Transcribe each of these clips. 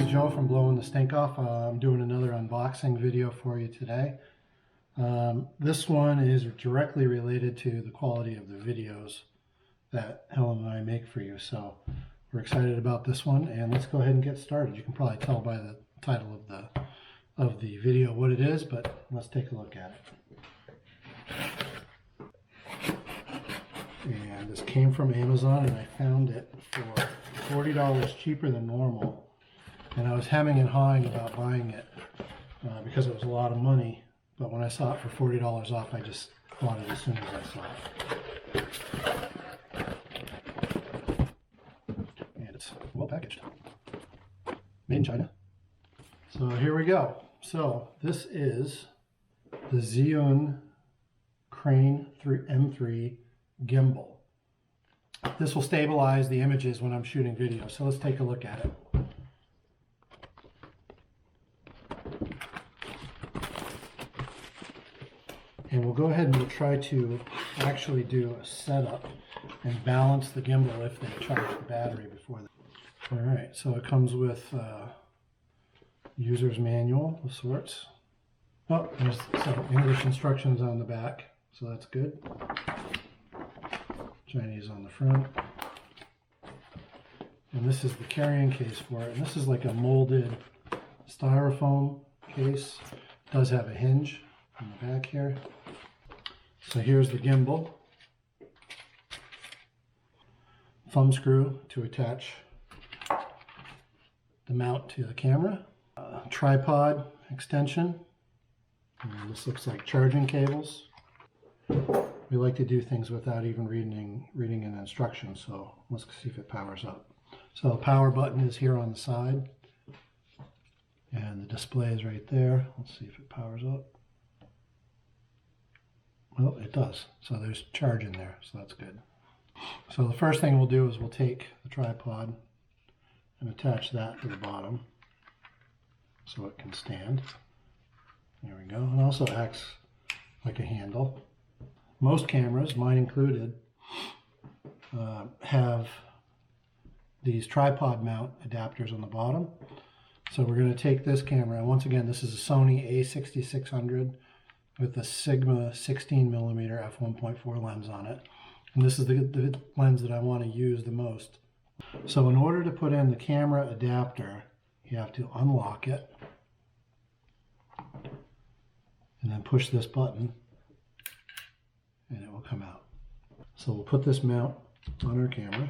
Joe from Blowing the Stink Off. I'm doing another unboxing video for you today. This one is directly related to the quality of the videos that Helen and I make for you. So we're excited about this one, and let's go ahead and get started. You can probably tell by the title of the video what it is, but let's take a look at it. And this came from Amazon, and I found it for $40 cheaper than normal. And I was hemming and hawing about buying it because it was a lot of money. But when I saw it for $40 off, I just bought it as soon as I saw it. And it's well packaged. Made in China. So here we go. So this is the Zhiyun Crane M3 Gimbal. This will stabilize the images when I'm shooting video. So let's take a look at it. And we'll go ahead and we'll try to actually do a setup and balance the gimbal if they charge the battery before that. All right, so it comes with user's manual of sorts. Oh, there's some English instructions on the back, so that's good. Chinese on the front. And this is the carrying case for it. And this is like a molded styrofoam case. It does have a hinge on the back here. So here's the gimbal. Thumb screw to attach the mount to the camera. Tripod extension. And this looks like charging cables. We like to do things without even reading an instruction, so let's see if it powers up. So the power button is here on the side, and the display is right there. Let's see if it powers up. Well, it does. So there's charge in there, so that's good. So the first thing we'll do is we'll take the tripod and attach that to the bottom so it can stand. There we go. It also acts like a handle. Most cameras, mine included, have these tripod mount adapters on the bottom. So we're going to take this camera, and once again, this is a Sony A6600 with a Sigma 16mm f1.4 lens on it. And this is the lens that I want to use the most. So in order to put in the camera adapter, you have to unlock it and then push this button, and it will come out. So we'll put this mount on our camera.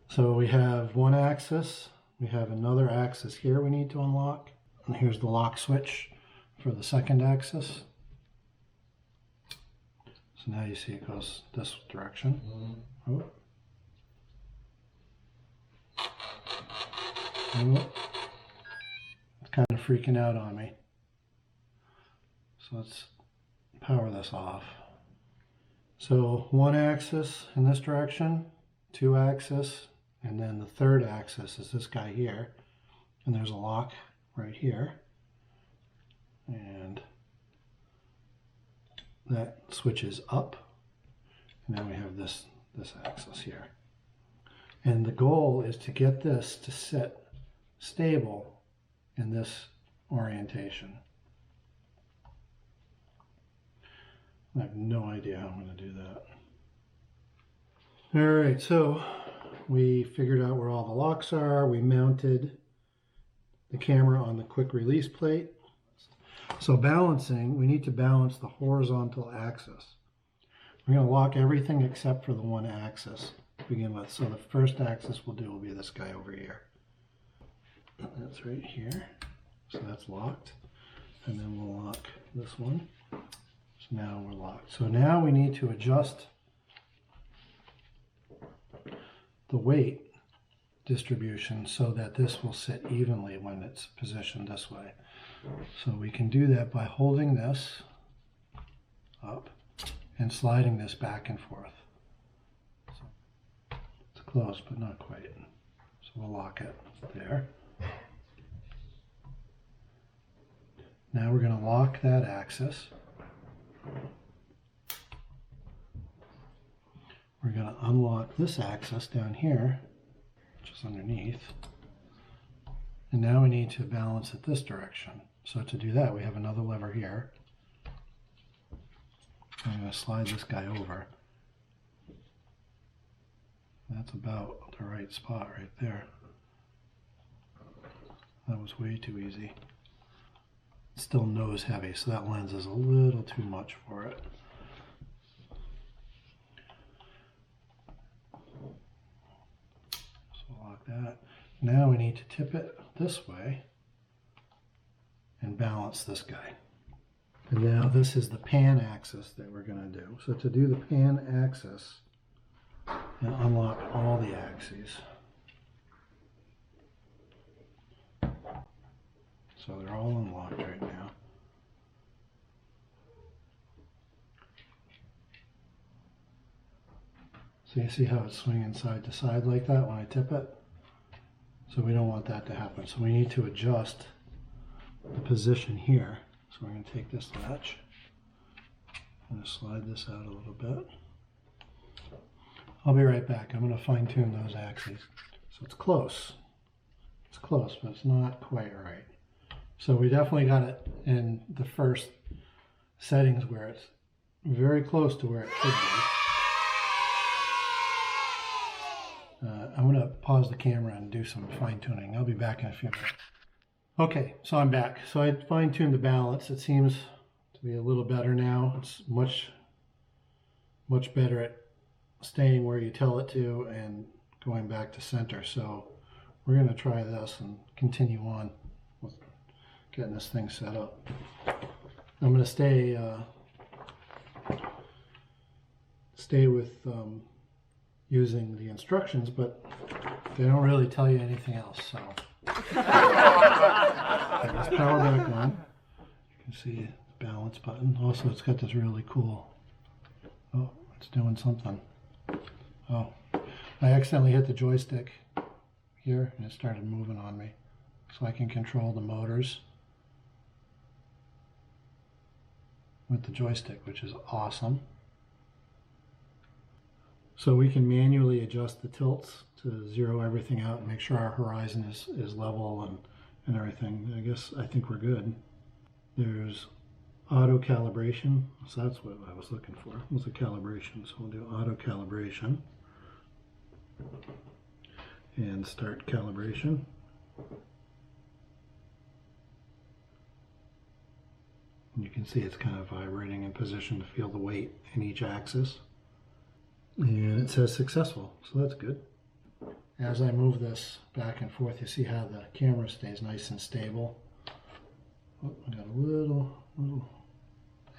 So we have one axis, we have another axis here we need to unlock, and here's the lock switch for the second axis. So now you see it goes this direction. Oh. Oh. It's kind of freaking out on me. So let's power this off. So one axis in this direction, two axis, and then the third axis is this guy here. And there's a lock right here. And that switches up. And then we have this axis here. And the goal is to get this to sit stable in this orientation. I have no idea how I'm going to do that. All right, so we figured out where all the locks are. We mounted the camera on the quick release plate. So balancing, we need to balance the horizontal axis. We're going to lock everything except for the one axis to begin with. So the first axis we'll do will be this guy over here. That's right here. So that's locked. And then we'll lock this one. So now we're locked. So now we need to adjust the weight distribution so that this will sit evenly when it's positioned this way. So we can do that by holding this up and sliding this back and forth. So it's close, but not quite. So we'll lock it there. Now we're going to lock that axis. We're going to unlock this axis down here, which is underneath. And now we need to balance it this direction. So to do that, we have another lever here. I'm going to slide this guy over. That's about the right spot right there. That was way too easy. It's still nose heavy, so that lens is a little too much for it. So lock that. Now we need to tip it this way and balance this guy. And now this is the pan axis that we're going to do. So to do the pan axis and unlock all the axes. So they're all unlocked right now. So you see how it's swinging side to side like that when I tip it? So we don't want that to happen. So we need to adjust the position here. So we're going to take this latch. I'm going to slide this out a little bit. I'll be right back. I'm going to fine tune those axes. So it's close. It's close, but it's not quite right. So we definitely got it in the first settings where it's very close to where it should be. I'm going to pause the camera and do some fine tuning. I'll be back in a few minutes. Okay, so I'm back. So I fine tuned the balance. It seems to be a little better now. It's much better at staying where you tell it to and going back to center. So we're going to try this and continue on with getting this thing set up. I'm going to stay with using the instructions, but they don't really tell you anything else. So let's power back on. You can see the balance button. Also, it's got this really cool. Oh, it's doing something. Oh, I accidentally hit the joystick here and it started moving on me. So I can control the motors with the joystick, which is awesome. So we can manually adjust the tilts to zero everything out and make sure our horizon is level and everything. I think we're good. There's auto calibration, so that's what I was looking for, was a calibration. So we'll do auto calibration and start calibration. And you can see it's kind of vibrating in position to feel the weight in each axis. And it says successful, so that's good. As I move this back and forth, you see how the camera stays nice and stable. Oh, I got a little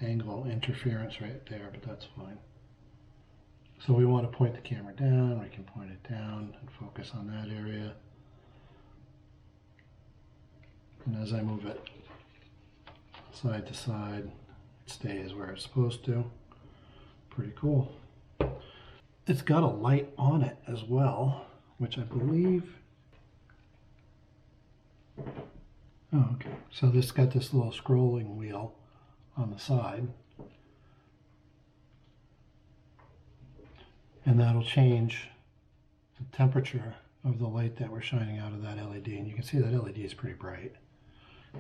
angle interference right there, but that's fine. So we want to point the camera down, we can point it down and focus on that area. And as I move it side to side, it stays where it's supposed to. Pretty cool. It's got a light on it as well, which I believe, oh, okay. So this got this little scrolling wheel on the side. And that'll change the temperature of the light that we're shining out of that LED. And you can see that LED is pretty bright.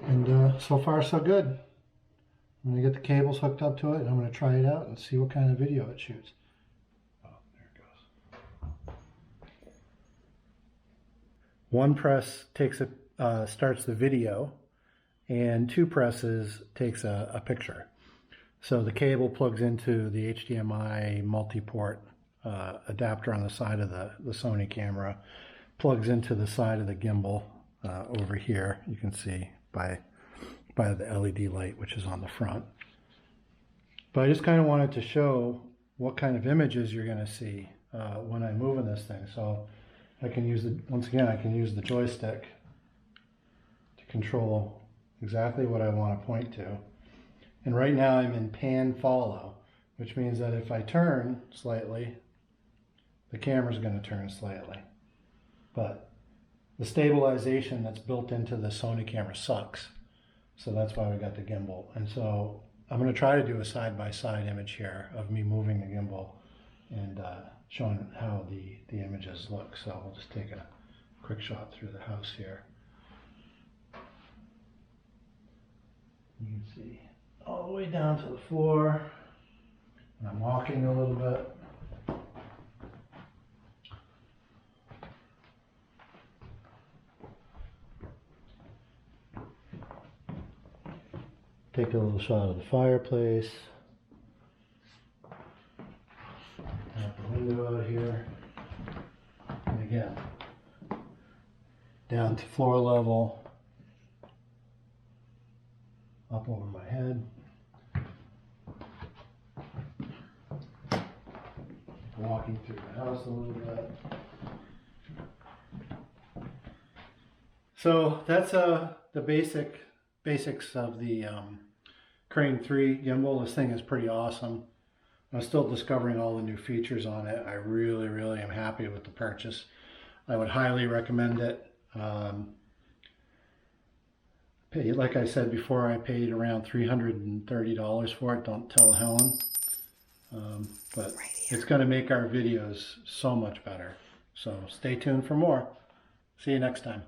And so far so good. I'm going to get the cables hooked up to it and I'm going to try it out and see what kind of video it shoots. One press takes starts the video, and two presses takes a picture. So the cable plugs into the HDMI multi-port adapter on the side of the Sony camera, plugs into the side of the gimbal over here. You can see by the LED light, which is on the front. But I just kind of wanted to show what kind of images you're going to see when I'm moving this thing. So I can use once again, I can use the joystick to control exactly what I want to point to. And right now I'm in pan follow, which means that if I turn slightly, the camera's going to turn slightly. But the stabilization that's built into the Sony camera sucks. So that's why we got the gimbal. And so I'm going to try to do a side-by-side image here of me moving the gimbal and showing how the images look. So we'll just take a quick shot through the house here. You can see all the way down to the floor. And I'm walking a little bit. Take a little shot of the fireplace. Have the window out here. And again, down to floor level. Up over my head. Walking through the house a little bit. So that's the basics of the Crane 3 gimbal. This thing is pretty awesome. I'm still discovering all the new features on it. I really am happy with the purchase. I would highly recommend it. Like I said before, I paid around $330 for it. Don't tell Helen. But it's going to make our videos so much better. So stay tuned for more. See you next time.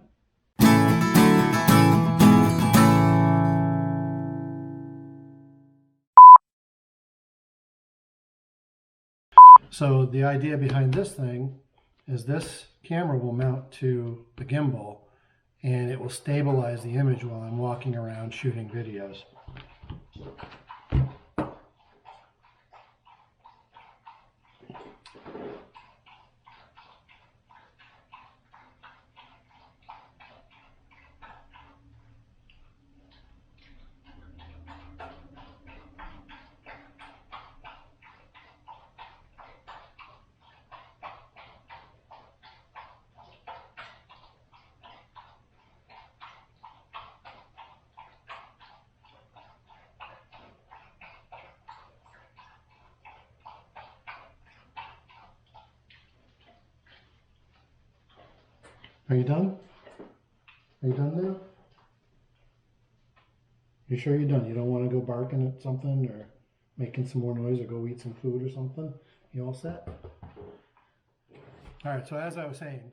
So the idea behind this thing is this camera will mount to the gimbal and it will stabilize the image while I'm walking around shooting videos. Are you done? Are you done now? You sure you're done? You don't want to go barking at something or making some more noise or go eat some food or something? You all set? All right, so as I was saying,